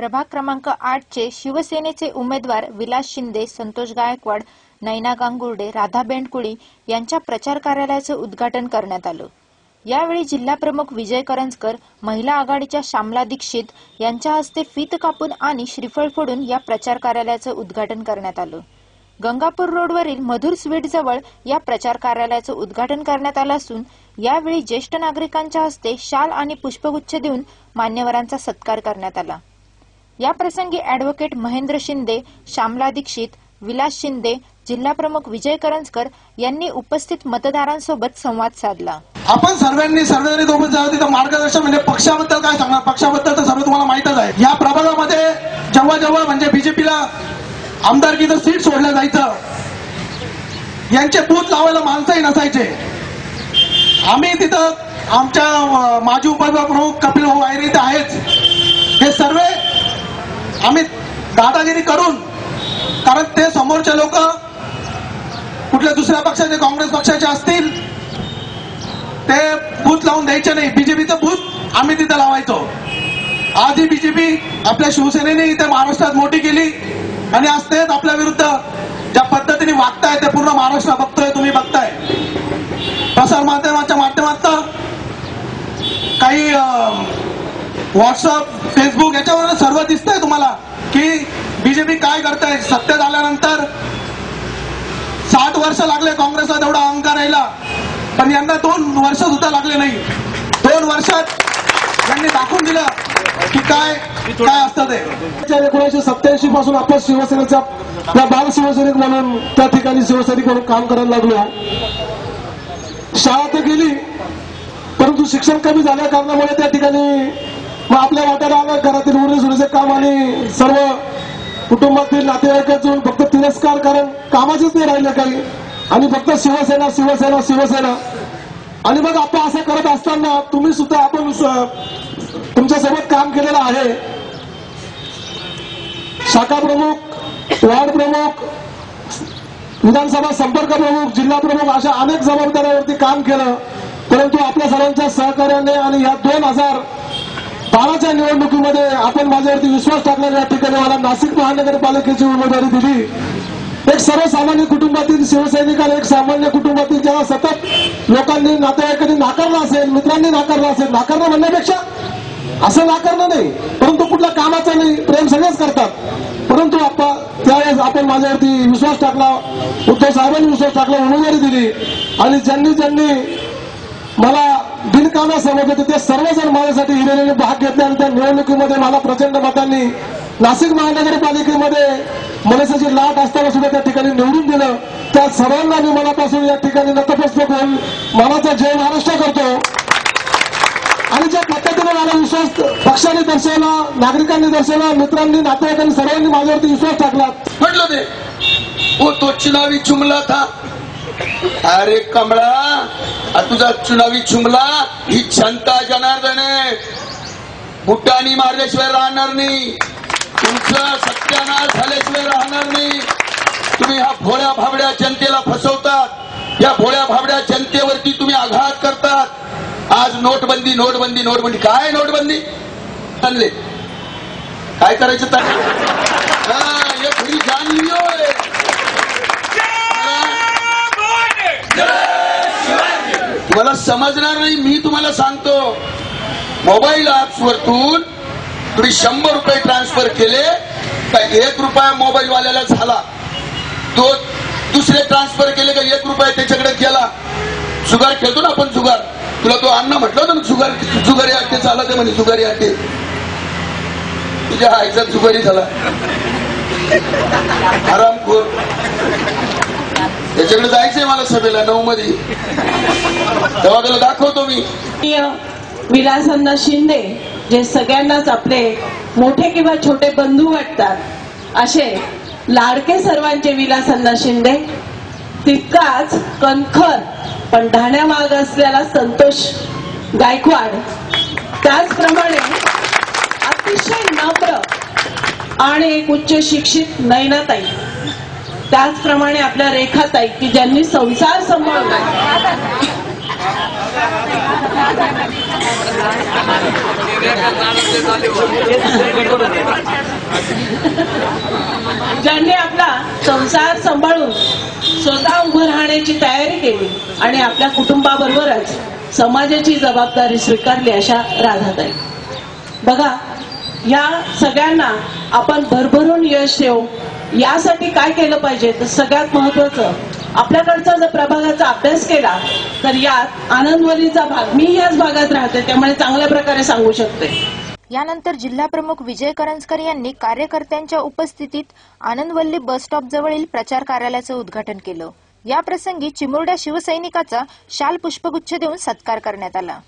प्रभाग क्रमांक 8 चे शिवसेनेचे उमेदवार विलास शिंदे, संतोष गायकवाड, नैना गांगुर्डे, राधा बेंडकुळी यांच्या प्रचार कार्यालयाचे उद्घाटन करण्यात आले। यावेळी जिल्हाप्रमुख विजय करंजकर, महिला आघाडीच्या श्यामला दीक्षित यांच्या हस्ते फीत कापून आणि श्रीफळ फोडून या प्रचार कार्यालयाचे उद्घाटन करण्यात आले। गंगापूर रोडवरील मधुर स्वीट जवळ या प्रचार कार्यालयाचे उद्घाटन करण्यात आले असून यावेळी ज्येष्ठ नागरिकांच्या हस्ते शाल आणि पुष्पगुच्छ देऊन मान्यवरांचा सत्कार करण्यात आला। या प्रसंगी ॲडव्होकेट महेंद्र शिंदे, श्यामला दीक्षित, विलास शिंदे, जिल्हाप्रमुख विजय करंजकर यांनी उपस्थित मतदारांसोबत संवाद साधला। आपण सर्वांनी सोबत मार्गदर्शन म्हणजे पक्षाबद्दल काय सांगणार, पक्षाबद्दल तर सर्व तुम्हाला माहितच आहे। या प्रभागामध्ये जेव्हा म्हणजे बीजेपीला आमदारकीचं सीट सोडलं जायचं, यांचे बूथ लावायला माणसंही नसायचे। आम्ही तिथं आमच्या माजी उपप्रमुख कपिल भाऊ आयरे इथे आहेच, हे सर्व आम्ही दादागिरी करून, कारण ते समोरचे लोक कुठल्या दुसऱ्या पक्षाचे, काँग्रेस पक्षाचे असतील, ते बूथ लावून द्यायचे नाही। बीजेपीचं बूथ आम्ही तिथं लावायचो। आजही बीजेपी आपल्या शिवसेनेने इथे महाराष्ट्रात मोठी केली आणि आज तेच आपल्या विरुद्ध ज्या पद्धतीने वागताय ते पूर्ण महाराष्ट्र बघतोय, तुम्ही बघताय। प्रसार माध्यमाच्या माध्यमातून काही व्हॉट्सअप, फेसबुक याच्यावर सर्व दिसतंय तुम्हाला की बीजेपी काय करताय। सत्तेत आल्यानंतर 60 वर्ष लागले काँग्रेसला तेवढा अहंकार यायला, पण यांना 2 वर्ष सुद्धा लागले नाही। 2 वर्षात यांनी दाखवून दिलं की काय असतं ते। 1987 पासून आपण शिवसेनेचा बाल शिवसैनिक म्हणून त्या ठिकाणी शिवसैनिक म्हणून काम करायला लागलो। शाळा तर गेली, परंतु शिक्षण कमी झाल्या कारणामुळे त्या ठिकाणी आपल्या वाट्याला आलं घरातील उरलेसुरलेचे काम आणि सर्व कुटुंबातील नातेवाईकातून फक्त तिरस्कार, कारण कामाचेच नाही राहिले काही, आणि फक्त शिवसेना शिवसेना शिवसेना। आणि मग आपण असं करत असताना तुम्ही सुद्धा, आपण तुमच्यासोबत काम केलेलं आहे। शाखा प्रमुख, वार्ड प्रमुख, विधानसभा संपर्क प्रमुख, जिल्हा प्रमुख अशा अनेक जबाबदाऱ्यावरती काम केलं, परंतु आपल्या सर्वांच्या सहकार्याने आणि या 2012च्या निवडणुकीमध्ये आपण माझ्यावरती विश्वास टाकल्याने या ठिकाणी मला नाशिक महानगरपालिकेची उमेदवारी दिली। एक सर्वसामान्य कुटुंबातील शिवसैनिकाला, एक सामान्य कुटुंबातील ज्याला सतत लोकांनी, नातेवाईकांनी नाकारलं असेल, मित्रांनी नाकारलं असेल, नाकारणं म्हणण्यापेक्षा असं नाकारणं नाही, परंतु कुठल्या कामाचं नाही, प्रेम सगळेच करतात, परंतु त्यावेळेस आपण माझ्यावरती विश्वास टाकला, उद्धव साहेबांनी विश्वास टाकला, उमेदवारी दिली, आणि ज्यांनी मला बिनकामा समजत होते ते सर्वजण माझ्यासाठी हिरिरीने भाग घेतले आणि त्या निवडणुकीमध्ये मला प्रचंड मतांनी नाशिक महानगरपालिकेमध्ये मनसेची लाट असताना सुद्धा त्या ठिकाणी निवडून दिलं। त्या सर्वांना मी मनापासून या ठिकाणी नतमस्तक होऊन मानाचा जय महाराष्ट्र करतो। आणि ज्या पद्धतीने मला विश्वास पक्षाने दर्शवला, नागरिकांनी दर्शवला, मित्रांनी, नातेवाईकांनी सर्वांनी माझ्यावरती विश्वास टाकला। म्हटलं ते वो तो चुनावी जुमला था। अरे कमळा, तुझा चुनावी जुमला ही जनता जनार्दन आहे, बुटानी मारल्याशिवाय राहणार नाही, तुमचं सत्यानाश झाल्याशिवाय राहणार नाही। तुम्ही ह्या भोळ्या भाबड्या जनतेला फसवतात, या भोळ्या भाबड्या जनतेवरती तुम्ही आघात करतात। आज नोटबंदी नोटबंदी नोटबंदी, काय नोटबंदी आणले, काय करायचं हे खरी जाण लिओ तुम्हाला समजणार नाही। मी तुम्हाला सांगतो, मोबाईल ऍप्स वरतून तुम्ही 100 रुपये ट्रान्सफर केले का 1 रुपया मोबाईल वाल्याला झाला, तो दुसरे ट्रान्सफर केले का 1 रुपया त्याच्याकडे गेला। जुगार खेळतो ना आपण, जुगार, तुला तो अण्णा म्हटलं होतं ना, जुगारी आटे झाला ते म्हणे, जुगारी आटे, तुझ्या आईचा जुगारी झाला, हरामखोर। त्याच्याकडे जायचंय मला सभेला 9 मध्ये, तेव्हा त्याला दाखवतो मी। विलासअण्णा शिंदे जे सगळ्यांनाच आपले मोठे किंवा छोटे बंधू वाटतात, असे लाडके सर्वांचे विलासअण्णा शिंदे, तितकाच कणखर पण ढाण्यामाग असलेला संतोष गायकवाड, त्याचप्रमाणे अतिशय नम्र आणि एक उच्च शिक्षित नैनाताई, त्याचप्रमाणे आपल्या रेखाताई की ज्यांनी संसार सांभाळला, झाले संसार सांभाळून स्वतः उभं राहण्याची तयारी केली आणि आपल्या कुटुंबाबरोबरच समाजाची जबाबदारी स्वीकारली अशा राधाताई. बघा, या सगळ्यांना आपण भरभरून यश देऊ यासाठी काय केलं पाहिजे तर सगळ्यात महत्वाचं आपल्याकडचा जर प्रभागाचा अभ्यास केला तर यात आनंदवलीचा भाग, मी याच भागात राहते त्यामुळे चांगल्या प्रकारे सांगू शकते. यानंतर जिल्हा प्रमुख विजय करंजकर यांनी कार्यकर्त्यांच्या उपस्थितीत आनंदवल्ली बस स्टॉप जवळील प्रचार कार्यालयाचं उद्घाटन केलं. या प्रसंगी चिमुरड्या शिवसैनिकाचा शाल पुष्पगुच्छ देऊन सत्कार करण्यात आला.